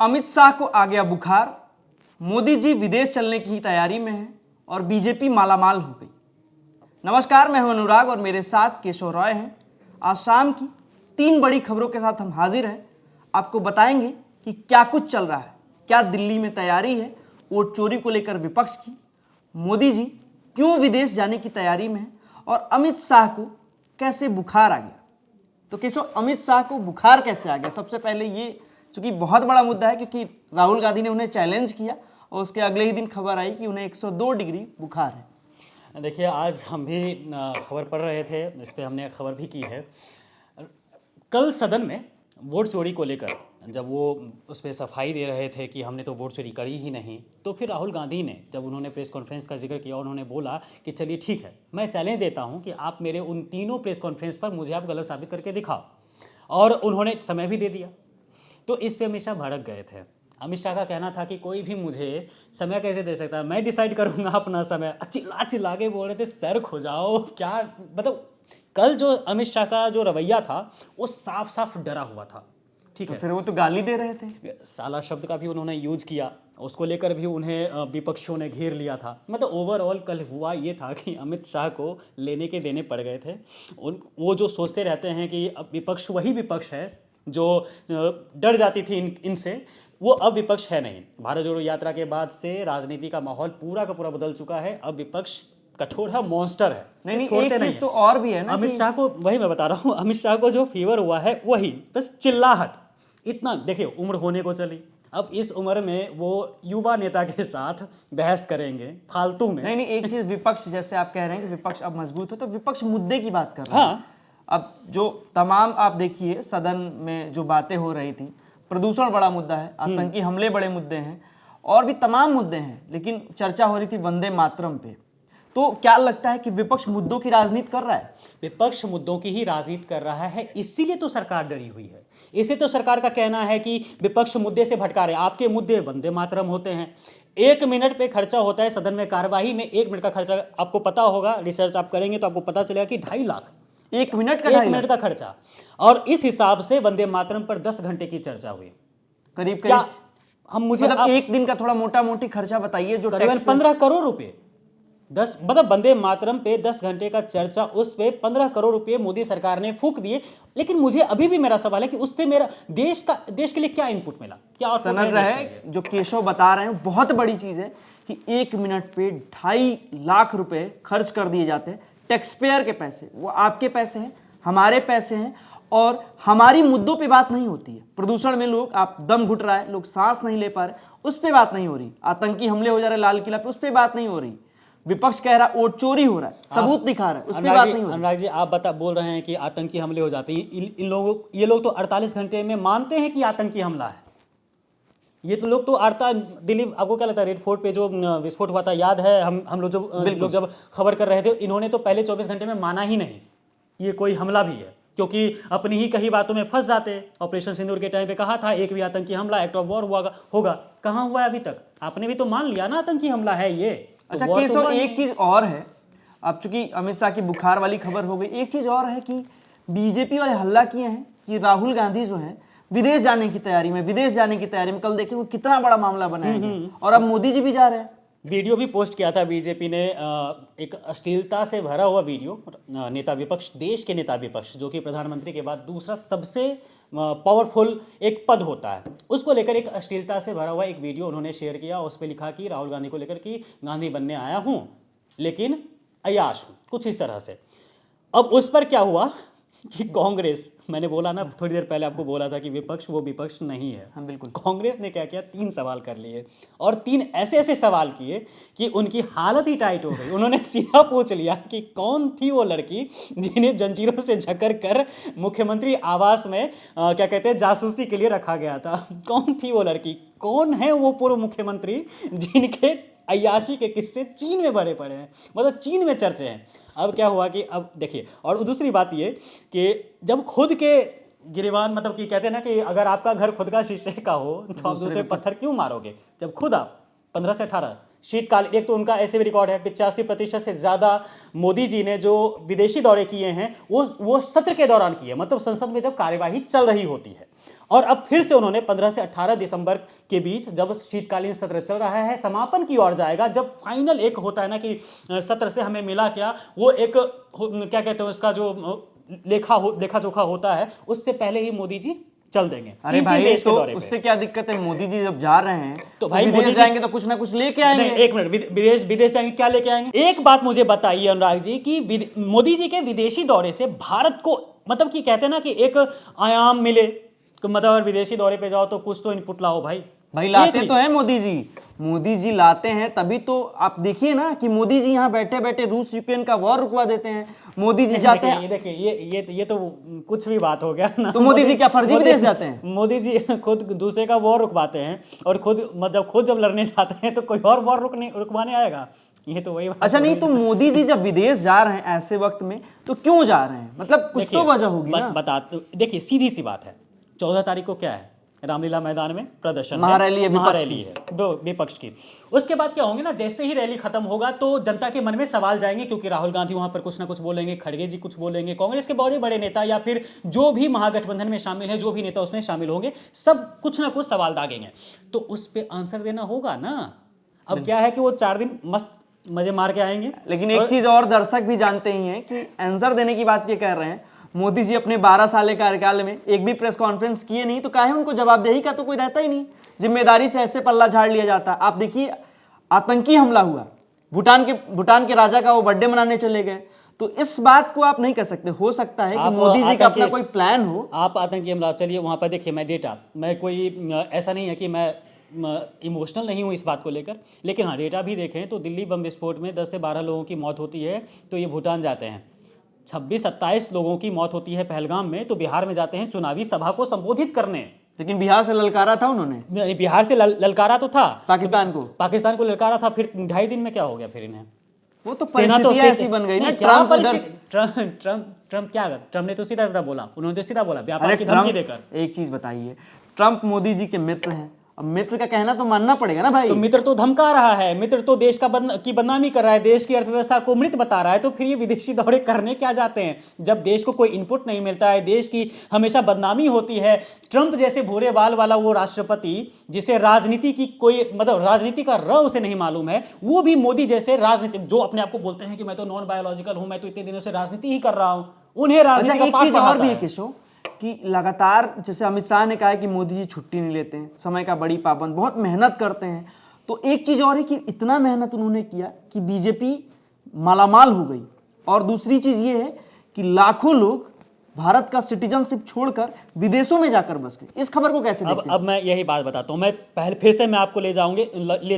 अमित शाह को आ गया बुखार, मोदी जी विदेश चलने की तैयारी में हैं और बीजेपी मालामाल हो गई। नमस्कार, मैं हूं अनुराग और मेरे साथ केशव रॉय हैं। आज शाम की 3 बड़ी खबरों के साथ हम हाजिर हैं। आपको बताएंगे कि क्या कुछ चल रहा है, क्या दिल्ली में तैयारी है वोट चोरी को लेकर विपक्ष की, मोदी जी क्यों विदेश जाने की तैयारी में हैं और अमित शाह को कैसे बुखार आ गया। तो केशव, अमित शाह को बुखार कैसे आ गया? सबसे पहले ये चूंकि बहुत बड़ा मुद्दा है क्योंकि राहुल गांधी ने उन्हें चैलेंज किया और उसके अगले ही दिन खबर आई कि उन्हें 102 डिग्री बुखार है। देखिए, आज हम भी खबर पढ़ रहे थे, इस पर हमने खबर भी की है। कल सदन में वोट चोरी को लेकर जब वो उस पर सफाई दे रहे थे कि हमने तो वोट चोरी करी ही नहीं, तो फिर राहुल गांधी ने जब उन्होंने प्रेस कॉन्फ्रेंस का जिक्र किया, उन्होंने बोला कि चलिए ठीक है, मैं चैलेंज देता हूं कि आप मेरे उन तीनों प्रेस कॉन्फ्रेंस पर मुझे आप गलत साबित करके दिखाओ, और उन्होंने समय भी दे दिया। तो इस पे अमित शाह भड़क गए थे। अमित शाह का कहना था कि कोई भी मुझे समय कैसे दे सकता है, मैं डिसाइड करूंगा अपना समय। चिल्ला चिल्ला के बोल रहे थे सर खो जाओ, क्या मतलब। कल जो अमित शाह का जो रवैया था वो साफ साफ डरा हुआ था। ठीक तो है, फिर वो तो गाली दे रहे थे। साला शब्द का भी उन्होंने यूज किया, उसको लेकर भी उन्हें विपक्षियों ने घेर लिया था। मतलब ओवरऑल कल हुआ ये था कि अमित शाह को लेने के देने पड़ गए थे। वो जो सोचते रहते हैं कि अब विपक्ष वही विपक्ष है जो डर जाती थी इनसे, वो अब विपक्ष है नहीं। भारत जोड़ो यात्रा के बाद से राजनीति का माहौल पूरा का पूरा बदल चुका है। अब विपक्ष कठोर है, मॉन्स्टर है। नहीं, छोड़ते एक नहीं चीज है। तो और भी है ना, अमित शाह को, वही मैं बता रहा हूँ, अमित शाह को जो फीवर हुआ है वही बस चिल्लाहट। इतना देखिए, उम्र होने को चली, अब इस उम्र में वो युवा नेता के साथ बहस करेंगे फालतू में। नहीं, एक चीज विपक्ष, जैसे आप कह रहे हैं कि विपक्ष अब मजबूत हो, तो विपक्ष मुद्दे की बात कर रहा है। हाँ, अब जो तमाम आप देखिए सदन में जो बातें हो रही थी, प्रदूषण बड़ा मुद्दा है, आतंकी हमले बड़े मुद्दे हैं और भी तमाम मुद्दे हैं, लेकिन चर्चा हो रही थी वंदे मातरम पे। तो क्या लगता है कि विपक्ष मुद्दों की राजनीति कर रहा है? विपक्ष मुद्दों की ही राजनीति कर रहा है, इसीलिए तो सरकार डरी हुई है। इसे तो सरकार का कहना है कि विपक्ष मुद्दे से भटका रहे। आपके मुद्दे वंदे मातरम होते हैं। 1 मिनट पे खर्चा होता है सदन में कार्यवाही में, 1 मिनट का खर्चा आपको पता होगा, रिसर्च आप करेंगे तो आपको पता चलेगा कि 2.5 लाख 1 मिनट का 1 मिनट का खर्चा। और इस हिसाब से वंदे मातरम पर 10 घंटे की चर्चा हुई। करीब क्या हम मुझे मतलब एक दिन का थोड़ा मोटा मोटी खर्चा बताइए जो करीबन 15 करोड़ रुपए। 10 मतलब वंदे मातरम पे 10 घंटे का चर्चा, उस पे 15 करोड़ रुपए मोदी सरकार ने फूंक दिए। लेकिन मुझे अभी भी मेरा सवाल है कि उससे मेरा देश के लिए क्या इनपुट मिला, क्या आउटपुट समझ रहे हैं? जो केशव बता रहे हैं बहुत बड़ी चीज है कि 1 मिनट पे 2.5 लाख रुपए खर्च कर दिए जाते हैं, टैक्स पेयर के पैसे। वो आपके पैसे हैं, हमारे पैसे हैं, और हमारी मुद्दों पे बात नहीं होती है। प्रदूषण में लोग, आप दम घुट रहा है, लोग सांस नहीं ले पा रहे, उस पर बात नहीं हो रही। आतंकी हमले हो जा रहे लाल किला पे, उस पर बात नहीं हो रही। विपक्ष कह रहा है वोट चोरी हो रहा है, सबूत दिखा रहा है, उस पर बात नहीं हो रही। अनुराग जी, आप बोल रहे हैं कि आतंकी हमले हो जाते हैं। ये लोग तो 48 घंटे में मानते हैं कि आतंकी हमला है। ये तो लोग तो दिल्ली, आपको क्या लगता है रेड फोर्ट पे जो विस्फोट हुआ था, याद है? हम लोग जब खबर कर रहे थे, इन्होंने तो पहले 24 घंटे में माना ही नहीं ये कोई हमला भी है, क्योंकि अपनी ही कही बातों में फंस जाते। ऑपरेशन सिंदूर के टाइम पे कहा था एक भी आतंकी हमला, एक्ट ऑफ वॉर होगा। कहाँ हुआ है अभी तक? आपने भी तो मान लिया ना आतंकी हमला है ये। अच्छा केशव, एक चीज और है, अब चूंकि अमित शाह की बुखार वाली खबर हो गई, एक चीज और है कि बीजेपी वाले हल्ला किए हैं कि राहुल गांधी जो है विदेश जाने की तैयारी में। कल देखिए वो कितना बड़ा मामला बनाया गया, और अब मोदी जी भी जा रहे हैं। वीडियो भी पोस्ट किया था बीजेपी ने, एक अश्लीलता से भरा हुआ वीडियो। नेता विपक्ष, देश के नेता विपक्ष, जो कि प्रधानमंत्री के बाद दूसरा सबसे पावरफुल एक पद होता है, उसको लेकर एक अश्लीलता से भरा हुआ एक वीडियो उन्होंने शेयर किया। उस पर लिखा कि राहुल गांधी को लेकर कि गांधी बनने आया हूं लेकिन अय्याश हूं, कुछ इस तरह से। अब उस पर क्या हुआ कि कांग्रेस, मैंने बोला ना थोड़ी देर पहले आपको बोला था कि विपक्ष वो विपक्ष नहीं है। हाँ बिल्कुल। कांग्रेस ने क्या किया, 3 सवाल कर लिए, और 3 ऐसे सवाल किए कि उनकी हालत ही टाइट हो गई। उन्होंने सीधा पूछ लिया कि कौन थी वो लड़की जिन्हें जंजीरों से जकड़ कर मुख्यमंत्री आवास में क्या कहते हैं, जासूसी के लिए रखा गया था। कौन थी वो लड़की? कौन है वो पूर्व मुख्यमंत्री जिनके अय्याशी के किस्से चीन में बड़े पड़े हैं, मतलब चीन में चर्चे हैं। अब क्या हुआ कि अब देखिए, और दूसरी बात ये कि जब खुद के गिरेबान, मतलब कि कहते हैं ना कि अगर आपका घर खुद का शीशे का हो तो आप दूसरे पत्थर क्यों मारोगे? जब खुद आप 15 से 18 शीतकाल, एक तो उनका ऐसे भी रिकॉर्ड है 85% से ज़्यादा मोदी जी ने जो विदेशी दौरे किए हैं वो सत्र के दौरान किए, मतलब संसद में जब कार्यवाही चल रही होती है। और अब फिर से उन्होंने 15 से 18 दिसंबर के बीच, जब शीतकालीन सत्र चल रहा है, समापन की ओर जाएगा, जब फाइनल एक होता है ना कि सत्र से हमें मिला क्या, वो एक क्या कहते हैं उसका जो लेखा जोखा होता है, उससे पहले ही मोदी जी चल देंगे अरे तीन भाई देश के तो दौरे पे। उससे क्या दिक्कत है? मोदी जी जब जा रहे हैं तो भाई विदेश मोदी जी जाएंगे तो कुछ ना कुछ लेके आएंगे। नहीं, एक मिनट, विदेश जाएंगे, क्या लेके आएंगे? एक बात मुझे बताइए अनुराग जी कि मोदी जी के विदेशी दौरे से भारत को, मतलब कि कहते हैं ना कि एक आयाम मिले, तो मतलब अगर विदेशी दौरे पे जाओ तो कुछ तो इनपुट लाओ भाई। भाई लाते तो हैं मोदी जी, मोदी जी लाते हैं तभी तो आप देखिए ना कि मोदी जी यहाँ बैठे बैठे रूस यूक्रेन का वॉर रुकवा देते हैं। मोदी जी जाते हैं, ये देखिए, ये तो कुछ भी बात हो गया ना। तो मोदी जी क्या फर्जी विदेश जाते हैं? मोदी जी खुद दूसरे का वॉर रुकवाते हैं, और खुद जब लड़ने जाते हैं तो कोई और वॉर रुकवाने आएगा। ये तो वही बात अच्छा हो नहीं, गई तो ना। मोदी जी जब विदेश जा रहे हैं ऐसे वक्त में तो क्यों जा रहे हैं? मतलब कुछ तो वजह होगी ना। देखिए सीधी सी बात है, 14 तारीख को क्या है, रामलीला मैदान में प्रदर्शन है, महारैली है, विपक्ष महारैली है विपक्ष की। उसके बाद क्या होंगे ना, जैसे ही रैली खत्म होगा तो जनता के मन में सवाल जाएंगे, क्योंकि राहुल गांधी वहां पर कुछ ना कुछ बोलेंगे, खड़गे जी कुछ बोलेंगे, कांग्रेस के बड़े बड़े नेता या फिर जो भी महागठबंधन में शामिल है, जो भी नेता उसमें शामिल होंगे, सब कुछ ना कुछ सवाल दागेंगे, तो उस पर आंसर देना होगा ना। अब क्या है कि वो 4 दिन मस्त मजे मार के आएंगे। लेकिन एक चीज और दर्शक भी जानते ही हैं कि आंसर देने की बात ये कह रहे हैं, मोदी जी अपने 12 साल कार्यकाल में एक भी प्रेस कॉन्फ्रेंस किए नहीं, तो काहे उनको जवाबदेही का तो कोई रहता ही नहीं, जिम्मेदारी से ऐसे पल्ला झाड़ लिया जाता। आप देखिए आतंकी हमला हुआ, भूटान के राजा का वो बर्थडे मनाने चले गए, तो इस बात को आप नहीं कह सकते। हो सकता है कि मोदी जी का अपना कोई प्लान हो। आप आतंकी हमला, चलिए वहां पर देखिए, मैं कोई ऐसा नहीं है कि मैं इमोशनल नहीं हूँ इस बात को लेकर, लेकिन हाँ डेटा भी देखें तो दिल्ली बम विस्फोट में 10 से 12 लोगों की मौत होती है, तो ये भूटान जाते हैं। 26-27 लोगों की मौत होती है पहलगाम में, तो बिहार में जाते हैं चुनावी सभा को संबोधित करने। लेकिन बिहार से ललकारा था उन्होंने, बिहार से ललकारा तो था, पाकिस्तान को ललकारा था, फिर 2.5 दिन में क्या हो गया फिर इन्हें? वो तो परिस्थितियां ऐसी बन गई ना। ट्रम्प ने तो सीधा बोला, उन्होंने तो सीधा बोला, व्यापार की धमकी देकर। एक चीज बताइए, ट्रम्प मोदी जी के मित्र हैं, अब मित्र का कहना तो मानना पड़ेगा ना भाई। तो मित्र तो धमका रहा है, मित्र तो देश की बदनामी कर रहा है, देश की अर्थव्यवस्था को मृत बता रहा है, तो फिर ये विदेशी दौरे करने क्या जाते हैं जब देश को कोई इनपुट नहीं मिलता है, देश की हमेशा बदनामी होती है। ट्रंप जैसे भूरे बाल वाला वो राष्ट्रपति, जिसे राजनीति की कोई मतलब राजनीति का र उसे नहीं मालूम है, वो भी मोदी जैसे राजनीतिक जो अपने आप को बोलते हैं कि मैं तो नॉन बायोलॉजिकल हूं, मैं तो इतने दिनों से राजनीति ही कर रहा हूं, उन्हें राजनीति का पाठ एक चीज और भी है है। केशव कि लगातार जैसे अमित शाह ने कहा है कि मोदी जी छुट्टी नहीं लेते हैं, समय का बड़ी पाबंद, बहुत मेहनत करते हैं, तो एक चीज और है कि इतना मेहनत उन्होंने किया कि बीजेपी मालामाल हो गई। और दूसरी चीज ये है कि लाखों लोग भारत का सिटीजनशिप छोड़कर विदेशों में जाकर बस गए। इस खबर को कैसे देखते हैं? अब मैं यही बात बताता हूँ, मैं पहले फिर से मैं आपको ले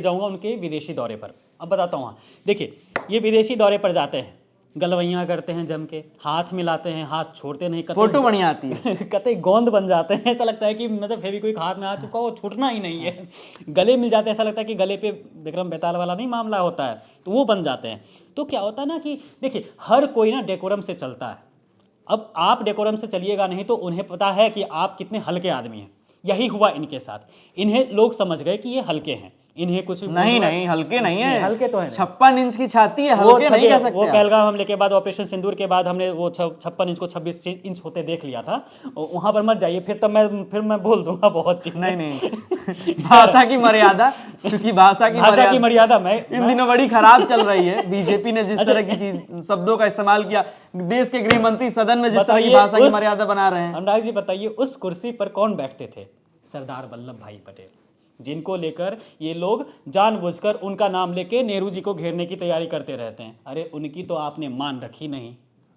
जाऊंगा उनके विदेशी दौरे पर। अब बताता हूँ, देखिए ये विदेशी दौरे पर जाते हैं, गलवैयाँ करते हैं जम के, हाथ मिलाते हैं, हाथ छोड़ते नहीं, फोटो बढ़िया आती है कतई गोंद बन जाते हैं, ऐसा लगता है कि मतलब फेविक्विक हाथ में आ चुका हो, छूटना ही नहीं है। गले मिल जाते हैं, ऐसा लगता है कि गले पे विक्रम बेताल वाला नहीं मामला होता है, तो वो बन जाते हैं। तो क्या होता है ना कि देखिए हर कोई ना डेकोरम से चलता है। अब आप डेकोरम से चलिएगा नहीं तो उन्हें पता है कि आप कितने हल्के आदमी हैं। यही हुआ इनके साथ, इन्हें लोग समझ गए कि ये हल्के हैं, इन्हें कुछ नहीं हल्के नहीं है, हल्के तो है। 56 इंच की छाती है, हल्के नहीं कह सकते। वो पहलगाम हमले के बाद, ऑपरेशन सिंदूर के बाद हमने वो 56 इंच को 26 इंच होते देख लिया था। वहां पर मत जाइए, फिर मैं बोल दूंगा बहुत चीज। नहीं भाषा की मर्यादा, क्योंकि भाषा की मर्यादा इन दिनों बड़ी खराब चल रही है। बीजेपी ने जिस तरह की चीज शब्दों का इस्तेमाल किया, देश के गृह मंत्री सदन में जिस तरह की भाषा की मर्यादा बना रहे हैं। अनुराग जी बताइए, उस कुर्सी पर कौन बैठते थे? सरदार वल्लभ भाई पटेल, जिनको लेकर ये लोग जानबूझकर उनका नाम लेके नेहरू जी को घेरने की तैयारी करते रहते हैं। अरे उनकी तो आपने मान रखी नहीं,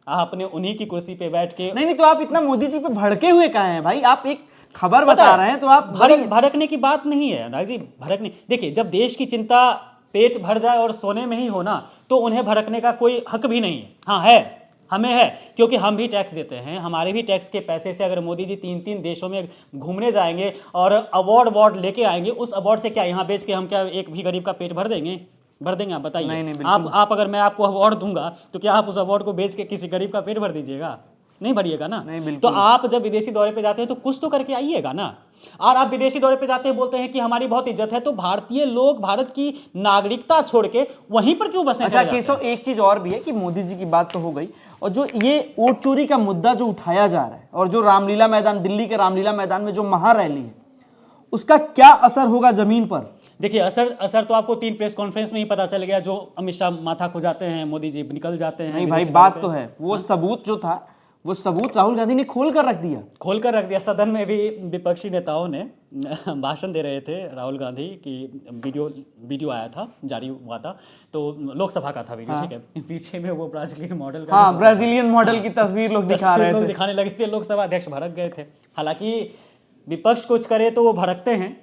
आपने उन्हीं की कुर्सी पे बैठ के नहीं तो आप इतना मोदी जी पे भड़के हुए कहाँ हैं भाई? आप एक खबर बता रहे हैं तो आप भड़कने की बात नहीं है अनुराग जी, भड़कने। देखिए जब देश की चिंता पेट भर जाए और सोने में ही हो ना, तो उन्हें भड़कने का कोई हक भी नहीं है। हाँ है, हमें है, क्योंकि हम भी टैक्स देते हैं, हमारे भी टैक्स के पैसे से अगर मोदी जी 3-3 देशों में घूमने जाएंगे और अवार्ड लेके आएंगे, उस अवार्ड से क्या यहाँ बेच के हम क्या एक भी गरीब का पेट भर देंगे? आप बताइए। नहीं, आप अगर मैं आपको अवार्ड दूंगा तो क्या आप उस अवार्ड को बेच के किसी गरीब का पेट भर दीजिएगा? नहीं भरिएगा ना। नहीं, तो आप जब विदेशी दौरे पे जाते हैं तो कुछ तो करके आइएगा ना। और आप विदेशी दौरे पे जाते हैं, बोलते हैं कि हमारी बहुत इज्जत है, तो भारतीय लोग भारत की नागरिकता छोड़ के वहीं पर क्यों बसने? अच्छा केशव, एक चीज और भी है कि मोदी जी की बात तो हो गई, और जो ये वोट चोरी का मुद्दा जो उठाया जा रहा है और जो रामलीला मैदान, दिल्ली के रामलीला मैदान में जो महारैली है, उसका क्या असर होगा जमीन पर? देखिए, असर तो आपको 3 प्रेस कॉन्फ्रेंस में ही पता चल गया। जो अमित शाह माथा खुजाते हैं, मोदी जी निकल जाते हैं। नहीं भाई, बात तो है, वो सबूत जो था, वो सबूत राहुल गांधी ने खोल कर रख दिया। सदन में भी विपक्षी नेताओं ने भाषण दे रहे थे राहुल गांधी की, वीडियो आया था, जारी हुआ था, तो लोकसभा का था वीडियो, ठीक है। पीछे में वो ब्राजीलियन मॉडल का, हाँ, ब्राजीलियन मॉडल की तस्वीर लोग दिखाने लगे थे। लोकसभा अध्यक्ष भड़क गए थे। हालांकि विपक्ष कुछ करे तो वो भड़कते हैं,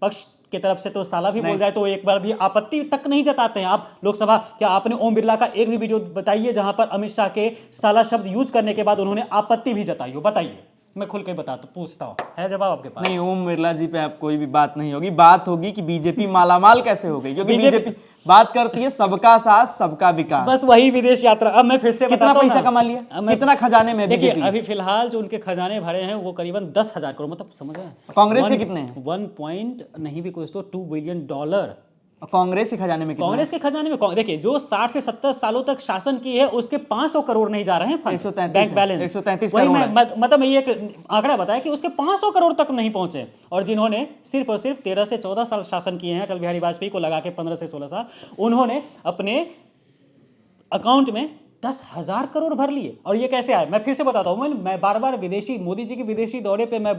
पक्ष की तरफ से तो साला भी बोल जाए तो एक बार भी आपत्ति तक नहीं जताते हैं। आप लोकसभा, क्या आपने ओम बिरला का एक भी वीडियो बताइए जहां पर अमित शाह के साला शब्द यूज करने के बाद उन्होंने आपत्ति भी जताई हो? बताइए, मैं खुल के पूछता हूँ, है जवाब आपके पास? नहीं, ओम बिरला जी पे आप कोई भी बात नहीं होगी। बात होगी कि बीजेपी मालामाल कैसे हो गई, क्योंकि बीजेपी बात करती है सबका साथ सबका विकास। बस वही विदेश यात्रा। अब मैं फिर से कितना पैसा कमा लिया, कितना खजाने में? देखिए, अभी फिलहाल जो उनके खजाने भरे हैं वो करीबन 10,000 करोड़, मतलब समझ रहे हैं। कांग्रेस के कितने हैं? 1 पॉइंट नहीं भी कुछ तो $2 बिलियन। कांग्रेस के खजाने में कितना? कांग्रेस के खजाने में देखिए, जो 60 से 70 सालों तक शासन की है उसके 500 करोड़ नहीं जा रहे हैं। 133 बैंक बैलेंस 133 वही करोड़ मैं मतलब ये एक आंकड़ा बताया कि उसके 500 करोड़ तक नहीं पहुंचे। और जिन्होंने सिर्फ और सिर्फ 13 से 14 साल शासन किए हैं, अटल बिहारी वाजपेयी को लगा के 15 से 16 साल, उन्होंने अपने अकाउंट में 10,000 करोड़ भर लिए। और ये कैसे आए, मैं फिर से बताता हूँ। मैं बार बार मोदी जी के विदेशी दौरे पे मैं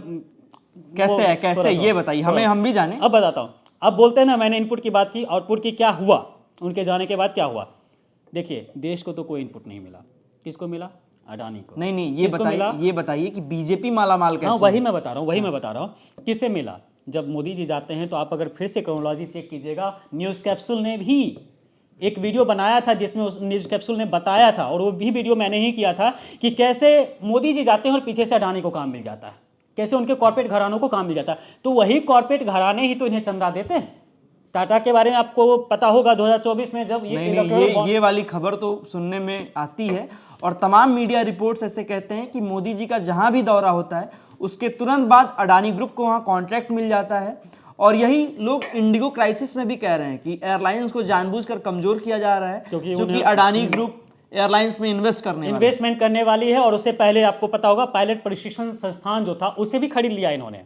कैसे है, कैसे ये बताइए हमें, हम भी जाने। अब बताता हूँ। अब बोलते हैं ना, मैंने इनपुट की बात की, आउटपुट की क्या हुआ, उनके जाने के बाद क्या हुआ। देखिए, देश को तो कोई इनपुट नहीं मिला। किसको मिला? अडानी को। नहीं, ये बताइए कि बीजेपी मालामाल कैसे? हाँ, वही मैं बता रहा हूँ किससे मिला। जब मोदी जी जाते हैं तो आप अगर फिर से क्रोनोलॉजी चेक कीजिएगा, न्यूज़ कैप्सूल ने भी एक वीडियो बनाया था जिसमें उस न्यूज़ कैप्सूल ने बताया था, और वो भी वीडियो मैंने ही किया था, कि कैसे मोदी जी जाते हैं और पीछे से अडानी को काम मिल जाता है, कैसे उनके कॉर्पोरेट घरानों को काम मिल जाता है। तो वही कॉर्पोरेट घराने ही तो इन्हें चंदा देते हैं। टाटा के बारे में आपको पता होगा, 2024 में जब ये वाली खबर तो सुनने में आती है, और तमाम मीडिया रिपोर्ट्स ऐसे कहते हैं कि मोदी जी का जहां भी दौरा होता है उसके तुरंत बाद अडानी ग्रुप को वहां कॉन्ट्रैक्ट मिल जाता है। और यही लोग इंडिगो क्राइसिस में भी कह रहे हैं कि एयरलाइंस को जानबूझकर कमजोर किया जा रहा है, क्योंकि अडानी ग्रुप एयरलाइंस में इन्वेस्ट करने वाली है। और उससे पहले आपको पता होगा, पायलट प्रशिक्षण संस्थान जो था उसे भी खरीद लिया इन्होंने,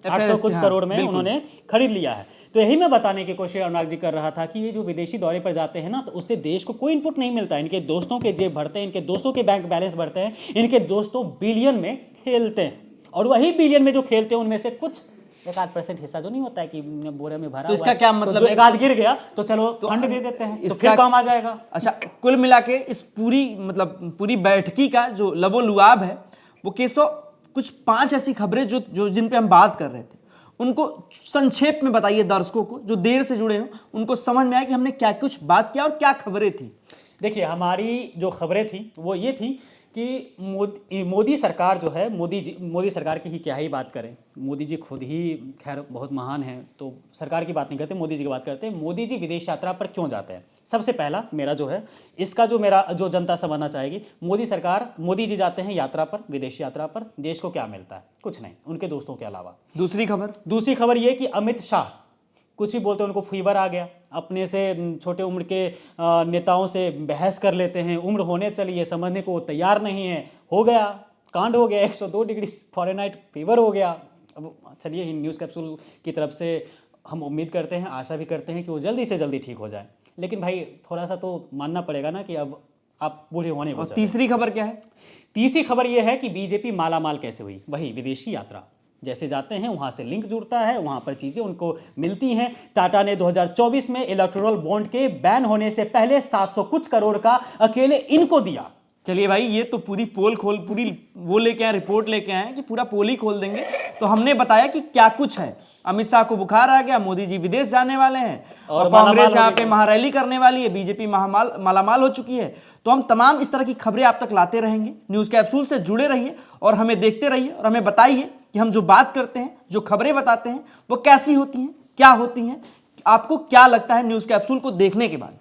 800 कुछ करोड़ में उन्होंने खरीद लिया है। तो यही मैं बताने की कोशिश अनुराग जी कर रहा था कि ये जो विदेशी दौरे पर जाते हैं ना, तो उससे देश को कोई इनपुट नहीं मिलता है। इनके दोस्तों के जेब भरते हैं, इनके दोस्तों के बैंक बैलेंस भरते हैं, इनके दोस्तों बिलियन में खेलते हैं, और वही बिलियन में जो खेलते हैं उनमें से कुछ 1-8% हिस्सा जो नहीं होता है कि बोरे में भरा, तो इसका क्या मतलब? तो एक आध गिर गया तो चलो फंड दे देते हैं, तो फिर काम आ जाएगा। अच्छा, कुल मिला के इस पूरी बैठकी का जो लबोलुआब है, वो केसो कुछ 5 ऐसी खबरें जो जिन पे हम बात कर रहे थे, उनको संक्षेप में बताइए दर्शकों को, जो देर से जुड़े हों, उनको समझ में आए कि हमने क्या कुछ बात किया और क्या खबरें थी। देखिए, हमारी जो खबरें थी वो ये थी कि मोदी सरकार जो है, मोदी सरकार की ही क्या ही बात करें। मोदी जी खुद ही खैर बहुत महान हैं, तो सरकार की बात नहीं करते, मोदी जी की बात करते हैं। मोदी जी विदेश यात्रा पर क्यों जाते हैं? सबसे पहला मेरा जो है, इसका जो जनता समझना चाहेगी, मोदी जी जाते हैं यात्रा पर, विदेश यात्रा पर, देश को क्या मिलता है? कुछ नहीं, उनके दोस्तों के अलावा। दूसरी खबर ये कि अमित शाह कुछ भी बोलते हैं, उनको फीवर आ गया, अपने से छोटे उम्र के नेताओं से बहस कर लेते हैं, उम्र होने चली है, समझने को तैयार नहीं है, हो गया कांड, हो गया 102 डिग्री फ़ारेनहाइट फीवर हो गया। अब चलिए, न्यूज़ कैप्सूल की तरफ से हम उम्मीद करते हैं, आशा भी करते हैं कि वो जल्दी से जल्दी ठीक हो जाए। लेकिन भाई थोड़ा सा तो मानना पड़ेगा ना कि अब आप बूढ़े होने को। तीसरी खबर क्या है? तीसरी खबर यह है कि बीजेपी मालामाल कैसे हुई। वही विदेशी यात्रा, जैसे जाते हैं वहां से लिंक जुड़ता है, वहां पर चीजें उनको मिलती हैं। टाटा ने 2024 में इलेक्टोरल बॉन्ड के बैन होने से पहले 700 कुछ करोड़ का अकेले इनको दिया। चलिए भाई, ये तो पूरी वो लेके आए, रिपोर्ट लेके आए कि पूरा पोल ही खोल देंगे। तो हमने बताया कि क्या कुछ है। अमित शाह को बुखार आ गया, मोदी जी विदेश जाने वाले हैं, और कांग्रेस यहाँ पे महारैली करने वाली है, बीजेपी मालामाल हो चुकी है। तो हम तमाम इस तरह की खबरें आप तक लाते रहेंगे। न्यूज़ कैप्सूल से जुड़े रहिए और हमें देखते रहिए, और हमें बताइए कि हम जो बात करते हैं, जो खबरें बताते हैं, वो कैसी होती हैं, क्या होती हैं, आपको क्या लगता है न्यूज़ कैप्सूल को देखने के बाद।